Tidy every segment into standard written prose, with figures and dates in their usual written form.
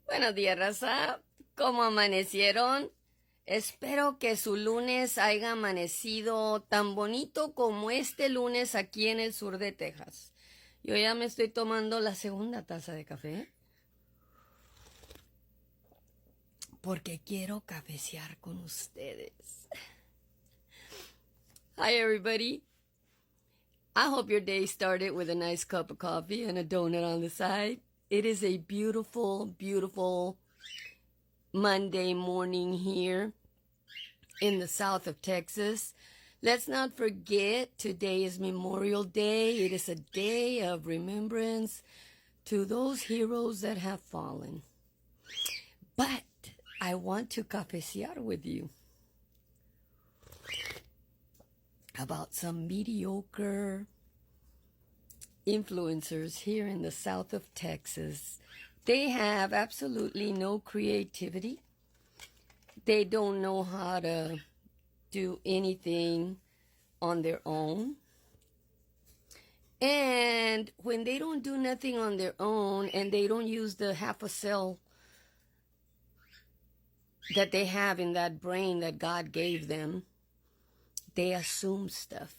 Buenos días, raza. ¿Cómo amanecieron? Espero que su lunes haya amanecido tan bonito como este lunes aquí en el sur de Texas. Yo ya me estoy tomando la segunda taza de café porque quiero cafecear con ustedes. Hi, everybody. I hope your day started with a nice cup of coffee and a donut on the side. It is a beautiful, beautiful Monday morning here in the south of Texas. Let's not forget today is Memorial Day. It is a day of remembrance to those heroes that have fallen. But I want to cafecear with you about some mediocre influencers here in the south of Texas. They have absolutely no creativity. They don't know how to do anything on their own. And when they don't do nothing on their own and they don't use the half a cell that they have in that brain that God gave them, they assume stuff.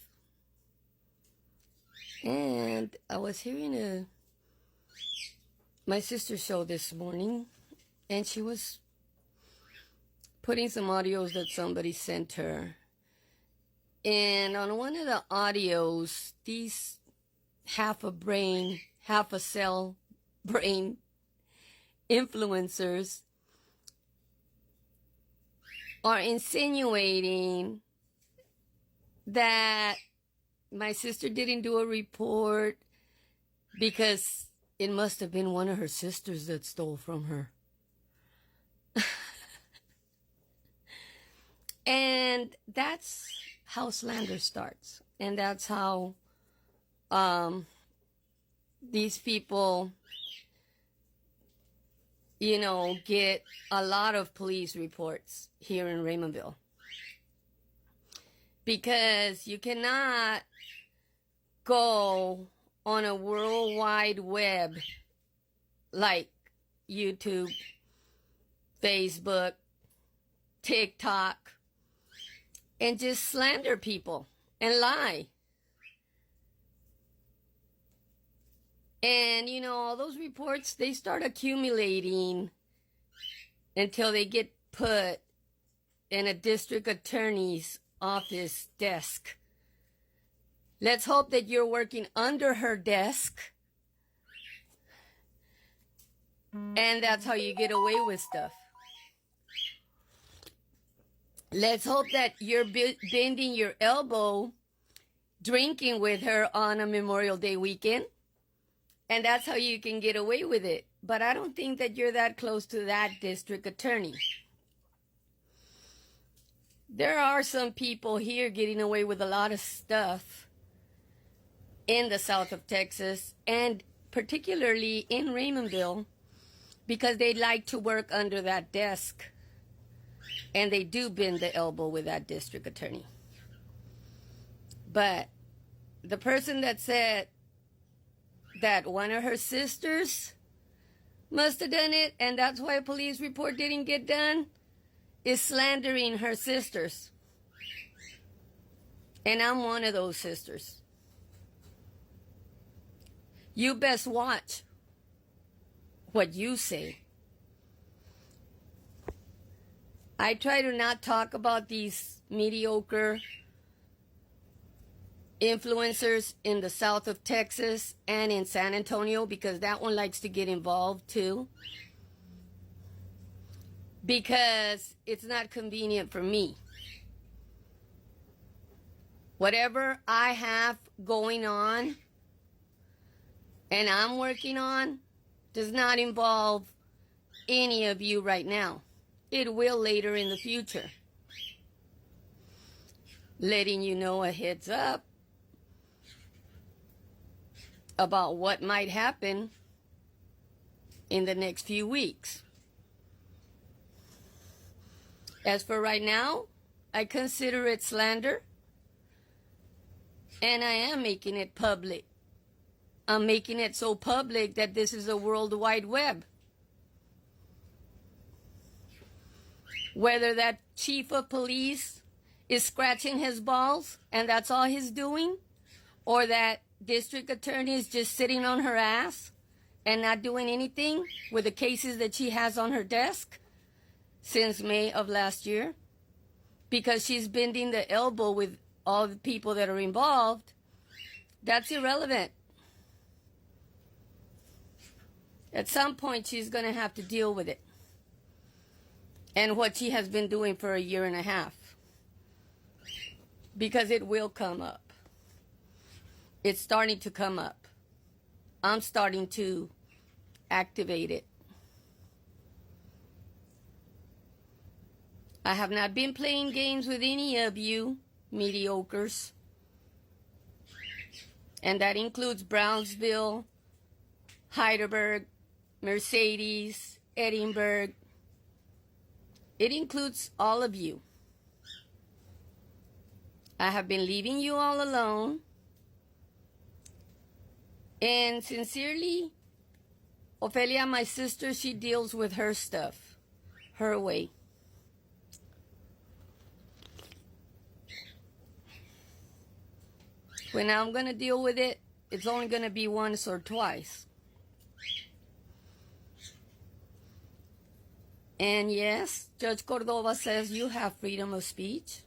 And I was hearing my sister's show this morning, and she was putting some audios that somebody sent her. And on one of the audios, these half a cell brain influencers are insinuating that my sister didn't do a report because it must have been one of her sisters that stole from her. And that's how slander starts. And that's how these people, get a lot of police reports here in Raymondville. Because you cannot go on a worldwide web like YouTube, Facebook, TikTok, and just slander people and lie. And, all those reports, they start accumulating until they get put in a district attorney's office desk. Let's hope that you're working under her desk. And that's how you get away with stuff. Let's hope that you're bending your elbow drinking with her on a Memorial Day weekend. And that's how you can get away with it. But I don't think that you're that close to that district attorney. There are some people here getting away with a lot of stuff in the south of Texas, and particularly in Raymondville, because they like to work under that desk. And they do bend the elbow with that district attorney. But the person that said that one of her sisters must have done it, and that's why a police report didn't get done, is slandering her sisters. And I'm one of those sisters. You best watch what you say. I try to not talk about these mediocre influencers in the south of Texas and in San Antonio, because that one likes to get involved too. Because it's not convenient for me. Whatever I have going on and I'm working on does not involve any of you right now. It will later in the future. Letting you know a heads up about what might happen in the next few weeks. As for right now, I consider it slander, and I am making it public. I'm making it so public that this is a World Wide Web. Whether that chief of police is scratching his balls and that's all he's doing, or that district attorney is just sitting on her ass and not doing anything with the cases that she has on her desk since May of last year, because she's bending the elbow with all the people that are involved, that's irrelevant. At some point, she's going to have to deal with it. And what she has been doing for a year and a half. Because it will come up. It's starting to come up. I'm starting to activate it. I have not been playing games with any of you mediocres. And that includes Brownsville, Heidelberg, Mercedes, Edinburgh. It includes all of you. I have been leaving you all alone. And sincerely, Ophelia, my sister, she deals with her stuff, her way. When I'm going to deal with it, it's only going to be once or twice. And yes, Judge Cordova says you have freedom of speech.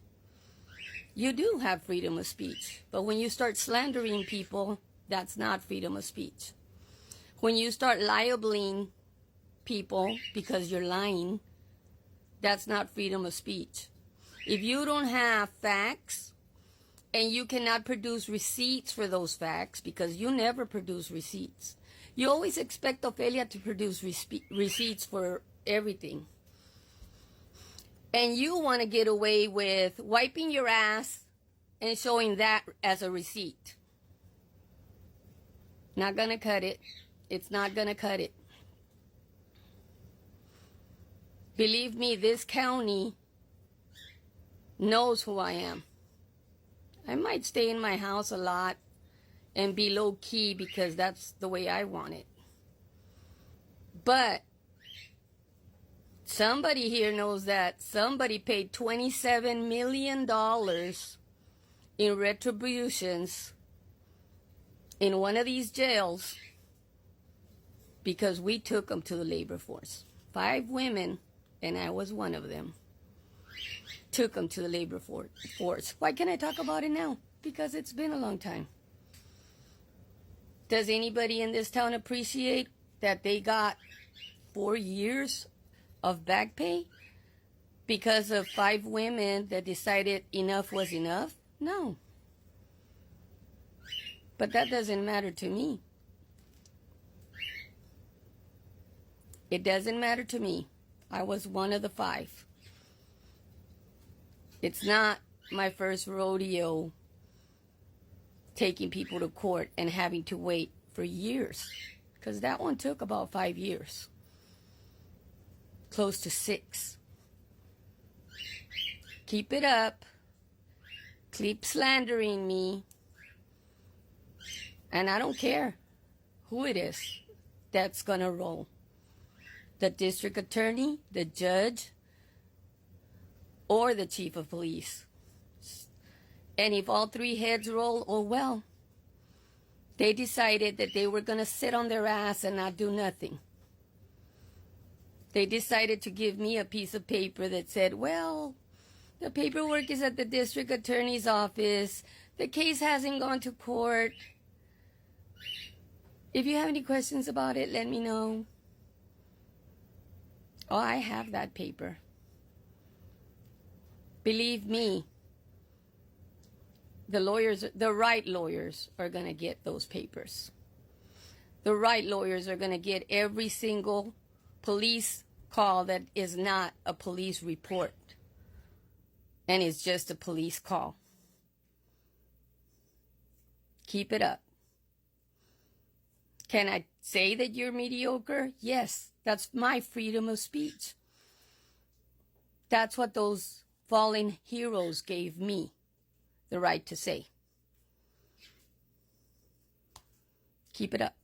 You do have freedom of speech. But when you start slandering people, that's not freedom of speech. When you start libeling people because you're lying, that's not freedom of speech. If you don't have facts and you cannot produce receipts for those facts, because you never produce receipts, you always expect Ophelia to produce receipts for everything. And you want to get away with wiping your ass and showing that as a receipt. Not going to cut it. It's not going to cut it. Believe me, this county knows who I am. I might stay in my house a lot and be low key because that's the way I want it. But somebody here knows that somebody paid $27 million in retributions in one of these jails because we took them to the labor force. 5 women, and I was one of them, took them to the labor force. Why can't I talk about it now? Because it's been a long time. Does anybody in this town appreciate that they got 4 years of back pay because of 5 women that decided enough was enough? No. But that doesn't matter to me. It doesn't matter to me. I was one of the 5. It's not my first rodeo taking people to court and having to wait for years, because that one took about 5 years. Close to 6. Keep it up. Keep slandering me. And I don't care who it is that's going to roll. The district attorney, the judge, or the chief of police. And if all 3 heads roll, oh well. They decided that they were going to sit on their ass and not do nothing. They decided to give me a piece of paper that said, well, the paperwork is at the district attorney's office. The case hasn't gone to court. If you have any questions about it, let me know. Oh, I have that paper. Believe me, the right lawyers are going to get those papers. The right lawyers are going to get every single police call that is not a police report and it's just a police call. Keep it up. Can I say that you're mediocre? Yes, that's my freedom of speech. That's what those fallen heroes gave me the right to say. Keep it up.